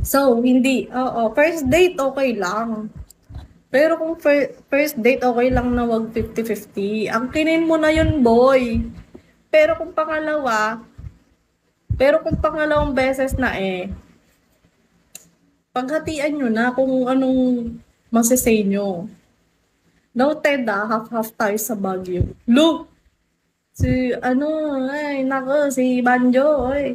So, hindi, oo, first date okay lang. Pero kung first date okay lang na wag 50-50. Angkinin mo na yun, boy. Pero kung pangalawa, pero kung pangalawang beses na paghatian nyo na kung anong masasay nyo. Noted half-half tayo sa Baguio. Look! Si, ay, nako, si Banjo, oy.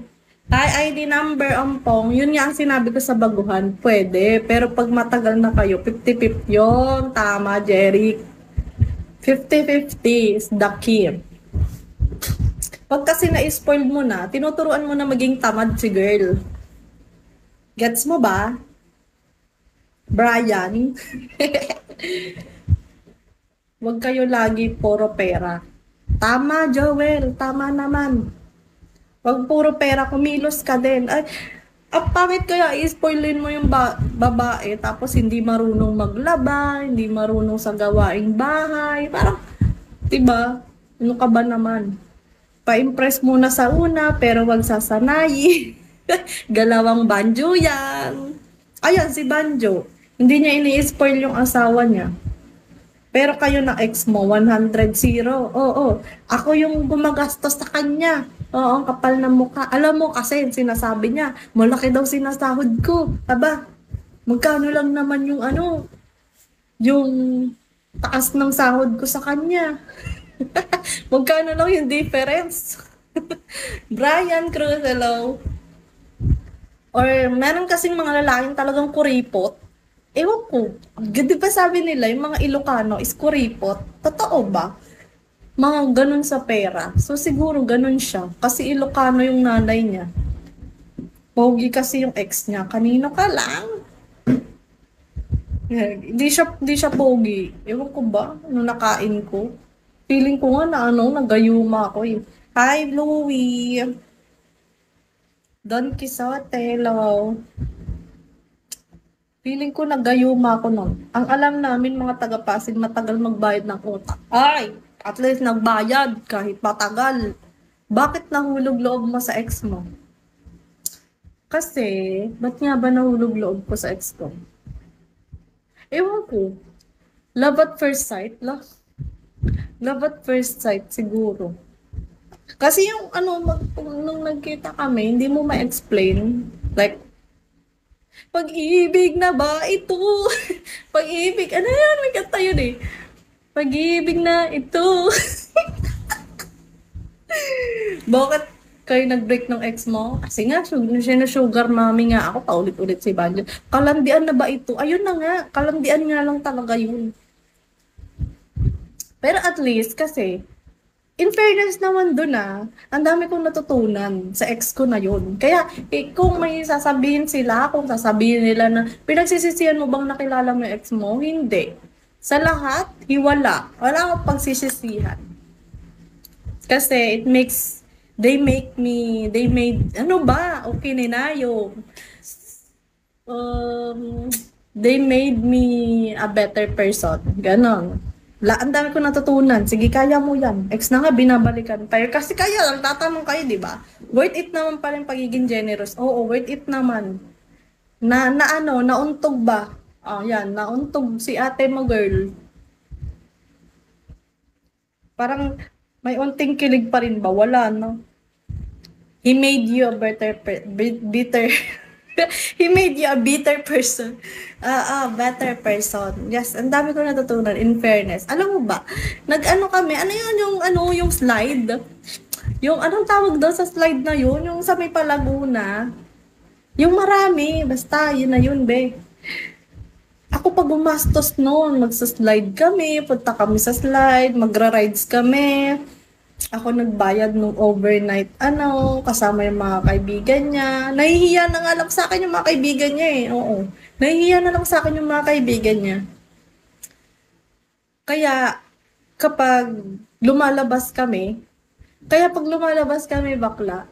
Ay, ID number, ampong. Yun nga ang sinabi ko sa baguhan, pwede. Pero pag matagal na kayo, 50-50 yun. Tama, Jerry. 50-50 is the key. Pag kasi na-spoil mo na, tinuturuan mo na maging tamad si girl. Gets mo ba? Brian? Huwag kayo lagi puro pera. Tama, Joel. Tama naman. Huwag puro pera, kumilos ka din. Ay, pangit kaya i-spoilin mo yung babae tapos hindi marunong maglaba, hindi marunong sa gawaing bahay. Parang, diba? Ano ka ba naman? Pa-impress muna sa una pero wag sasanayin. Galawang Banjo yan. Ayan, si Banjo. Hindi niya ini-spoil yung asawa niya. Pero kayo na ex mo, 100-0. Oo. Ako yung gumagastos sa kanya. Oo, ang kapal ng mukha. Alam mo kasi, sinasabi niya, malaki daw sinasahod ko. Aba, magkano lang naman yung yung taas ng sahod ko sa kanya. Magkano lang yung difference. Brian Cruz, hello. Or meron kasing mga lalaking talagang kuripot. Ewan ko. Di ba sabi nila, yung mga Ilocano is kuripot? Totoo ba? Mga ganun sa pera. So siguro ganun siya. Kasi Ilocano yung nanay niya. Pogi kasi yung ex niya. Kanino ka lang? Hindi siya pogi. Ewan ko ba? Nung nakain ko. Feeling ko nga na nagayuma ako eh. Hi, Louie. Don Quixote, hello. Feeling ko nagayuma ako nun. Ang alam namin mga taga-Pasig matagal magbayad ng utang. Ay, at least nagbayad kahit matagal. Bakit nahulog loob mo sa ex mo? Kasi, ba't nga ba nahulog loob ko sa ex ko? Ewan ko. Love at first sight, lah. Love at first sight, siguro. Kasi yung nung nagkita kami, hindi mo ma-explain. Like, pag-ibig na ba ito? Pag-ibig, ano yan? May kanta yun eh. Pag-ibig na ito. Bakit kayo nag-break ng ex mo? Kasi nga, sugar mommy nga ako, paulit-ulit si Banjo. Kalandian na ba ito? Ayun na nga, kalandian nga lang talaga yun. Pero at least, kasi, in fairness naman dun ang dami kong natutunan sa ex ko na yun. Kaya, kung may sasabihin sila, kung sasabihin nila na, pinagsisisihan mo bang nakilala mo yung ex mo? Hindi. Sa lahat, hiwala. Wala akong pagsisisihan. Kasi, they made, okay ninayo. They made me a better person. Ganon. Ang dami ko natutunan. Sige, kaya mo yan. Ex na nga, binabalikan tayo. Kasi kaya, lang tatanong kayo, di ba? Worth it naman pala yung pagiging generous. Oo, worth it naman. Nauntog ba? Yan, nauntog si ate mo, girl. Parang, may unting kilig pa rin ba? Wala, no? He made you a bitter He made you a bitter person. Better person. Yes, ang dami ko natutunan in fairness. Alam mo ba, kami, yung slide? Yung anong tawag doon sa slide na yun? Yung sa may Palaguna. Yung marami, basta, yun na yun, be. Ako pag gumastos noon, magsa-slide kami, punta kami sa slide, magra-rides kami. Ako nagbayad nung overnight, kasama yung mga kaibigan niya. Nahihiya na nga lang sa akin yung mga kaibigan niya eh. Oo. Nahihiya na lang sa akin yung mga kaibigan niya. Kaya, kapag lumalabas kami, bakla,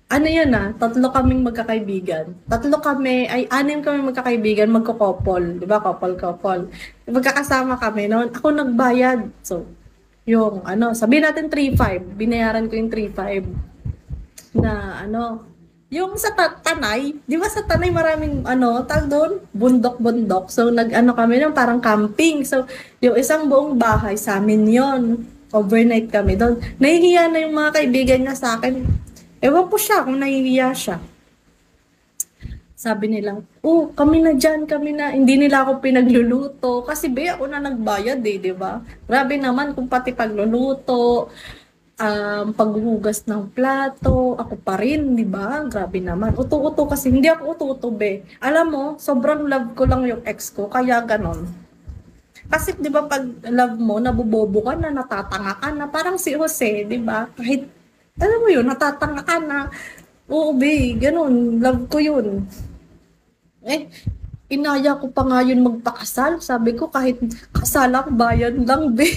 tatlo kaming magkakaibigan. Anim kami magkakaibigan, magkakopol. Diba? Couple. Magkakasama kami noon. Ako nagbayad. So, sabihin natin 3,500. Binayaran ko yung 3,500 na Yung sa Tanay, di ba sa Tanay maraming ano, tag doon, bundok-bundok. So nag-ano kami ng parang camping. So yung isang buong bahay sa amin yon. Overnight kami doon. Nahihiya na yung mga kaibigan niya sa akin. Ewan ko siya kung nahihiya siya. Sabi nila, oh, kami na dyan, kami na. Hindi nila ako pinagluluto. Kasi be, ako na nagbayad eh, di ba? Grabe naman kung pati pagluluto, paghuhugas ng plato, ako pa rin, di ba? Grabe naman. Uto-uto kasi, hindi ako uto-uto, be. Alam mo, sobrang love ko lang yung ex ko, kaya ganon. Kasi, di ba, pag love mo, nabubobo ka na, natatanga ka na, parang si Jose, di ba? Kahit, alam mo yun, natatanga ka na. Oo, be, ganon. Love ko yun. Eh, inaya ko pa nga yun magpakasal. Sabi ko, kahit kasal ako, bayan lang, be.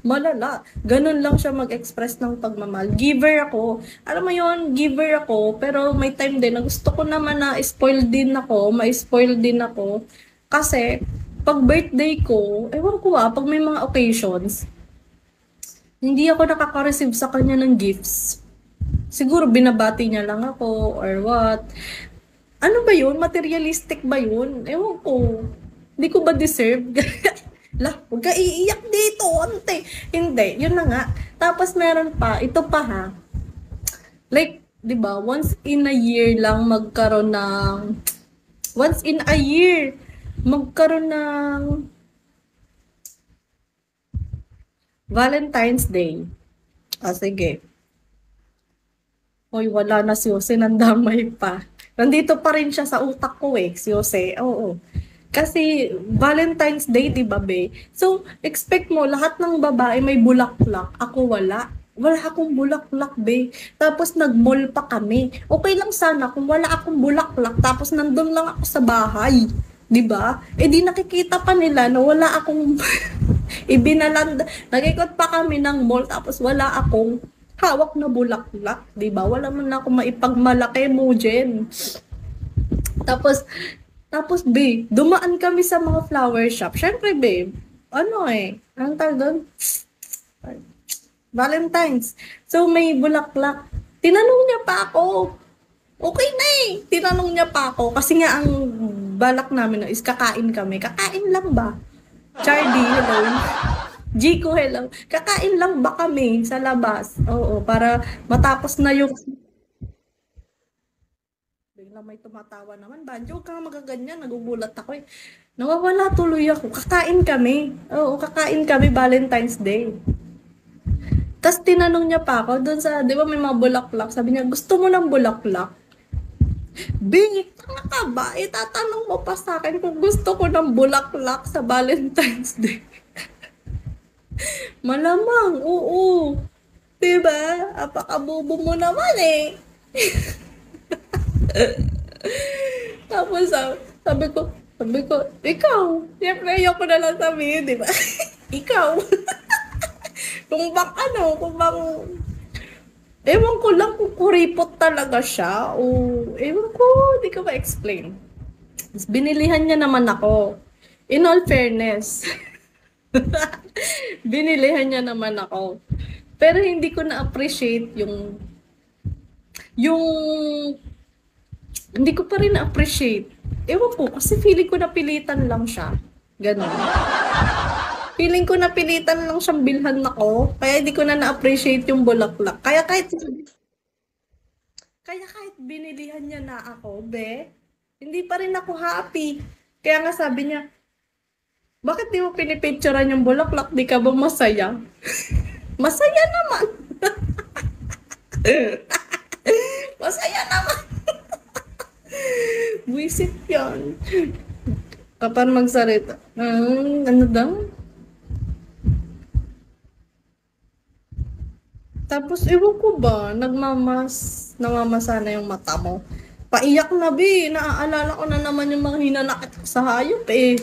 Malala. Ganun lang siya mag-express ng pagmamahal. Giver ako. Alam mo yon, giver ako. Pero may time din na gusto ko naman na spoil din ako. Ma-spoil din ako. Kasi, pag birthday ko, ewan ko pag may mga occasions, hindi ako nakaka-receive sa kanya ng gifts. Siguro binabati niya lang ako or what. Ano ba yun? Materialistic ba yun? Ewan ko. Hindi ko ba deserve? Lah, huwag ka iiyak dito, ante. Hindi, yun na nga. Tapos meron pa, ito pa ha. Like, di ba, once in a year lang magkaroon ng, once in a year, magkaroon ng Valentine's Day. Ah, sige. Hoy, wala na si Jose, nandamay pa. Nandito pa rin siya sa utak ko eh, si Jose. Oo. Kasi Valentine's Day, di ba, be? So, expect mo, lahat ng babae may bulaklak. Ako wala. Wala akong bulaklak, be. Tapos nag-mall pa kami. Okay lang sana kung wala akong bulaklak, tapos nandun lang ako sa bahay. Di ba? Eh di nakikita pa nila na wala akong ibinalanda. Nag-ikot pa kami ng mall, tapos wala akong hawak na bulaklak, 'di ba? Wala man ako maipagmalaki mo diyan. Tapos be, dumaan kami sa mga flower shop. Syempre, be, ano eh, ang tawag doon? Valentine's. So may bulaklak. Tinanong niya pa ako. Okay na eh. Tinanong niya pa ako kasi nga ang balak namin is kakain kami. Kakain lang ba? Charlie, hello. Jico, hello. Kakain lang ba kami sa labas? Oo, para matapos na yung... Bigla may tumatawa naman. Banjo, huwag kang magaganyan. Nagugulat ako eh. Nawawala tuloy ako. Kakain kami. Oo, kakain kami Valentine's Day. Tapos tinanong niya pa ako doon sa, di ba may mga bulaklak? Sabi niya, gusto mo ng bulaklak? Bing, tanga ka ba? Itatanong mo pa sa akin kung gusto ko ng bulaklak sa Valentine's Day. Malamang, oo. Diba? Apakabobo mo naman eh. Tapos sabi ko, ikaw. Siyempre, ayoko na lang sabihin, di ba? Ikaw. Kung bang, ewan ko lang kung kuripot talaga siya o ewan ko, di ko ma-explain. Binilihan niya naman ako. In all fairness, binilihan niya naman ako. Pero hindi ko na-appreciate yung hindi ko pa rin na-appreciate. Ewan ko, kasi feeling ko napilitan lang siya. Ganon. Feeling ko napilitan lang siyang bilhan ako, kaya hindi ko na na-appreciate yung bulaklak. Kaya kahit binilihan niya na ako, be, hindi pa rin ako happy. Kaya nga sabi niya, bakit di mo pinipicturean yung bulaklak? Di ka ba masaya? Masaya naman. Masaya naman. Buisit yan. Kapag magsalita. Ano daw? Tapos, ewan ko ba, namamasa na yung mata mo. Paiyak na, be. Naaalala ko na naman yung mga hinanakit ko sa hayop, eh.